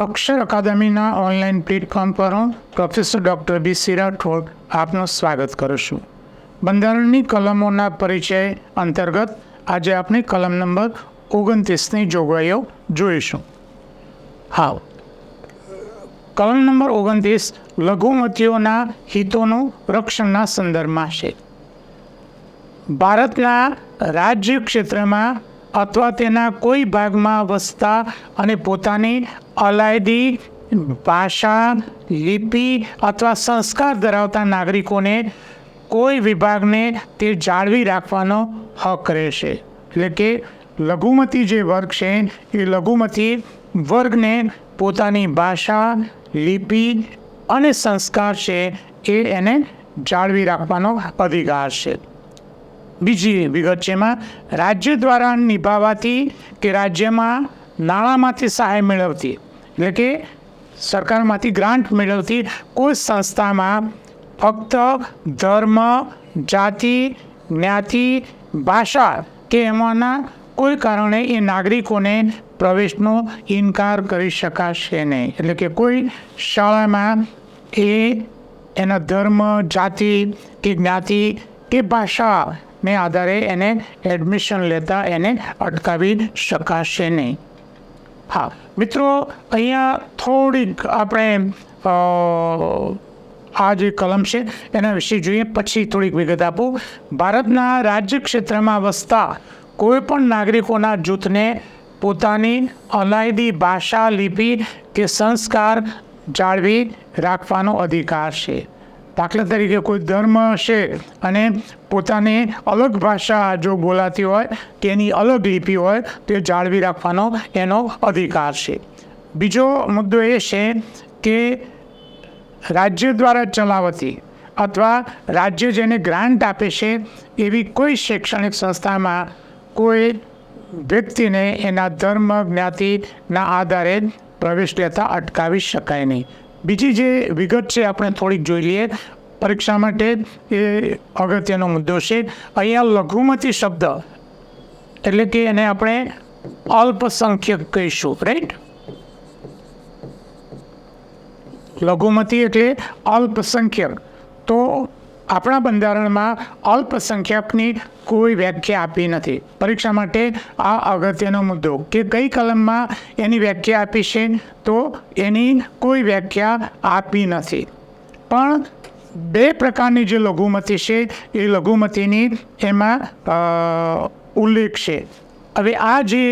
અક્ષર અકાદમીના online platform પર હું professor doctor બી.સી. Rathod આપનું સ્વાગત કરું છું. બંધારણની કલમોના પરિચય અંતર્ગત આજે આપણે કલમ નંબર 29ની જોગવાઈઓ જોઈશું. હા, કલમ નંબર 29 લઘુમતીઓના હિતોનું રક્ષણના સંદર્ભમાં છે. ભારતના રાજ્ય ક્ષેત્રમાં અથવા તેના કોઈ ભાગમાં વસતા અને પોતાની અલાયદી ભાષા, લિપિ અથવા સંસ્કાર ધરાવતા નાગરિકોને કોઈ વિભાગને તે જાળવી રાખવાનો હક રહેશે. એટલે કે લઘુમતી જે વર્ગ છે એ લઘુમતી વર્ગને પોતાની ભાષા, લિપિ અને સંસ્કાર છે એને જાળવી રાખવાનો અધિકાર છે. બીજી વિગત છે એમાં રાજ્ય દ્વારા નિભાવાતી કે રાજ્યમાં નાણાંમાંથી સહાય મેળવતી એટલે કે સરકારમાંથી ગ્રાન્ટ મેળવતી કોઈ સંસ્થામાં ફક્ત ધર્મ, જાતિ, જ્ઞાતિ, ભાષા કે એમાંના કોઈ કારણે એ નાગરિકોને પ્રવેશનો ઇનકાર કરી શકાશે નહીં. એટલે કે કોઈ શાળામાં એના ધર્મ, જાતિ કે જ્ઞાતિ કે ભાષાને આધારે એને એડમિશન લેતા એને અટકાવી શકાશે નહીં. હા મિત્રો, અહીંયા થોડીક આપણે આ જે કલમ છે એના વિશે જોઈએ, પછી થોડીક વિગત આપું. ભારતના રાજ્ય ક્ષેત્રમાં વસતા કોઈ પણ નાગરિકોના જૂથને પોતાની અલાયદી ભાષા, લિપિ કે સંસ્કાર જાળવી રાખવાનો અધિકાર છે. દાખલા તરીકે કોઈ ધર્મ હશે અને પોતાની અલગ ભાષા જો બોલાતી હોય કે એની અલગ લિપિ હોય તે જાળવી રાખવાનો એનો અધિકાર છે. બીજો મુદ્દો એ છે કે રાજ્ય દ્વારા ચલાવતી અથવા રાજ્ય જેને ગ્રાન્ટ આપે છે એવી કોઈ શૈક્ષણિક સંસ્થામાં કોઈ વ્યક્તિને એના ધર્મ, જ્ઞાતિના આધારે પ્રવેશ લેતા અટકાવી શકાય નહીં. બીજી જે વિગત છે આપણે થોડીક જોઈ લઈએ પરીક્ષા માટે, એ અગત્યનો મુદ્દો છે. અહીંયા લઘુમતી શબ્દ એટલે કે એને આપણે અલ્પસંખ્યક કહીશું, રાઈટ? લઘુમતી એટલે અલ્પસંખ્યક. તો આપણા બંધારણમાં અલ્પસંખ્યકની કોઈ વ્યાખ્યા આપી નથી. પરીક્ષા માટે આ અગત્યનો મુદ્દો કે કઈ કલમમાં એની વ્યાખ્યા આપી છે, તો એની કોઈ વ્યાખ્યા આપી નથી. પણ બે પ્રકારની જે લઘુમતી છે એ લઘુમતીની એમાં ઉલ્લેખ છે. હવે આ જે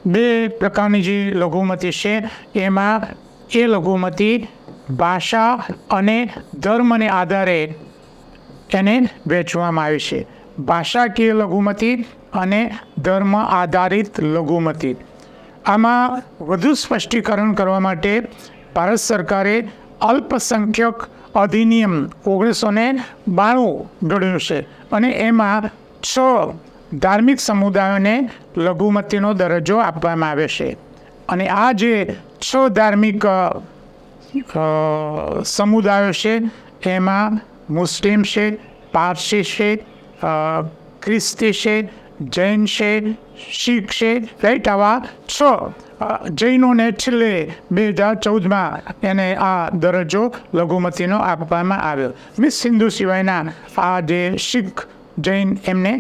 બે પ્રકારની જે લઘુમતી છે એમાં એ લઘુમતી ભાષા અને ધર્મને આધારે એને વહેંચવામાં આવી છે. ભાષાકીય લઘુમતી અને ધર્મ આધારિત લઘુમતી. આમાં વધુ સ્પષ્ટીકરણ કરવા માટે ભારત સરકારે અલ્પસંખ્યક અધિનિયમ 1992 ઘડ્યું છે અને એમાં 6 ધાર્મિક સમુદાયોને લઘુમતીનો દરજ્જો આપવામાં આવ્યો છે. અને આ જે 6 ધાર્મિક સમુદાયો છે એમાં મુસ્લિમ છે, પારસી છે, ખ્રિસ્તી છે, જૈન છે, શીખ છે, રાઈટ? આવા 6 જૈનોને છેલ્લે 2014માં એને આ દરજ્જો લઘુમતીનો આપવામાં આવ્યો. મિસ હિન્દુ સિવાયના આ જે શીખ, જૈન એમને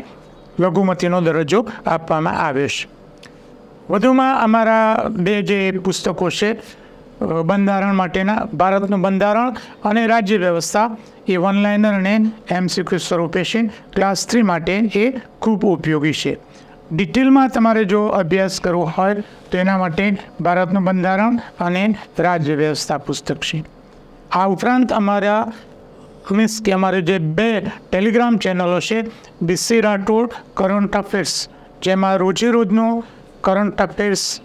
લઘુમતીનો દરજ્જો આપવામાં આવ્યો છે. વધુમાં અમારા 2 જે પુસ્તકો છે બંધારણ માટેના, ભારતનું બંધારણ અને રાજ્ય વ્યવસ્થા, એ વનલાઇનર અને MCQ સ્વરૂપે છે. ક્લાસ 3 માટે એ ખૂબ ઉપયોગી છે. ડિટેલમાં તમારે જો અભ્યાસ કરવો હોય તો એના માટે ભારતનું બંધારણ અને રાજ્ય વ્યવસ્થા પુસ્તક છે. આ ઉપરાંત અમારા અમારે જે 2 ટેલિગ્રામ ચેનલો છે, બી.સી. રાઠોડ કરંટ અફેર્સ, જેમાં રોજે રોજનું કરંટ અફેર્સ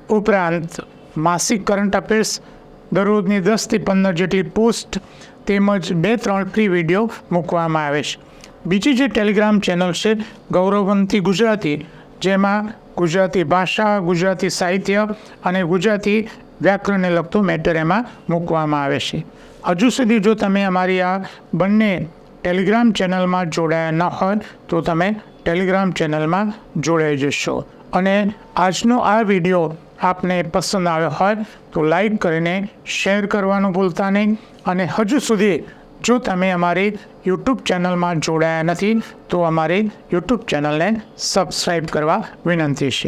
ઉપરાંત માસિક કરંટ અફેર્સ, દરરોજની 10 થી 15 જેટલી પોસ્ટ તેમજ 2-3 ફ્રી વિડીયો મૂકવામાં આવે છે. બીજી જે ટેલિગ્રામ ચેનલ છે ગૌરવવંતી ગુજરાતી, જેમાં ગુજરાતી ભાષા, ગુજરાતી સાહિત્ય અને ગુજરાતી વ્યાકરણને લગતું મેટર એમાં મૂકવામાં આવે છે. હજુ સુધી જો તમે અમારી આ બંને ટેલિગ્રામ ચેનલમાં જોડાયા ન હોય તો તમે ટેલિગ્રામ ચેનલમાં જોડાઈ જશો. અને આજનો આ વિડીયો આપને પસંદ આવ્યો હોય તો લાઈક કરીને શેર કરવાનું ભૂલતા નહીં. અને હજુ સુધી જો તમે અમારી યુટ્યુબ ચેનલમાં જોડાયા નથી તો અમારી યુટ્યુબ ચેનલને સબસ્ક્રાઈબ કરવા વિનંતી છે.